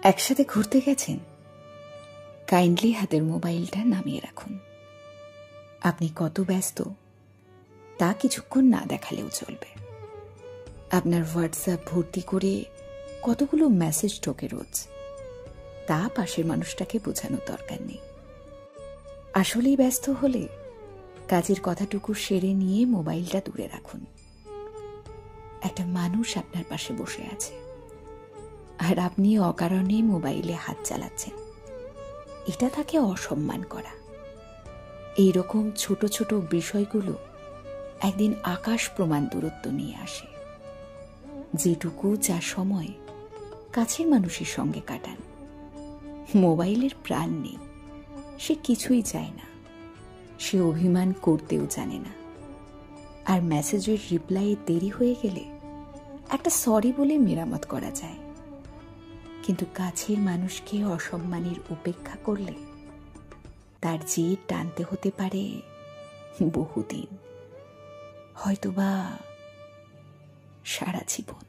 একসাথে ঘুরতে গেছেন, কাইন্ডলি হাতের মোবাইলটা নামিয়ে রাখুন। আপনি কত ব্যস্ত তা কিছুক্ষণ না দেখালেও চলবে। আপনার হোয়াটসঅ্যাপ ভর্তি করে কতগুলো মেসেজ ঢোকে রোজ, তা পাশের মানুষটাকে বোঝানোর দরকার নেই। আসলেই ব্যস্ত হলে কাজের কথাটুকু সেরে নিয়ে মোবাইলটা দূরে রাখুন। একটা মানুষ আপনার পাশে বসে আছে, আর আপনি অকারণে মোবাইলে হাত চালাচ্ছেন, এটা তাকে অসম্মান করা। এইরকম ছোট ছোট বিষয়গুলো একদিন আকাশ প্রমাণ দূরত্ব নিয়ে আসে। যেটুকু যা সময় কাছের মানুষের সঙ্গে কাটান, মোবাইলের প্রাণ নেই, সে কিছুই চায় না, সে অভিমান করতেও জানে না। আর মেসেজের রিপ্লাই দেরি হয়ে গেলে একটা সরি বলে মেরামত করা যায়, কিন্তু কাছের মানুষকে অসম্মানের উপেক্ষা করলে তার জেদ টানতে হতে পারে বহুদিন, হয়তোবা সারা জীবন।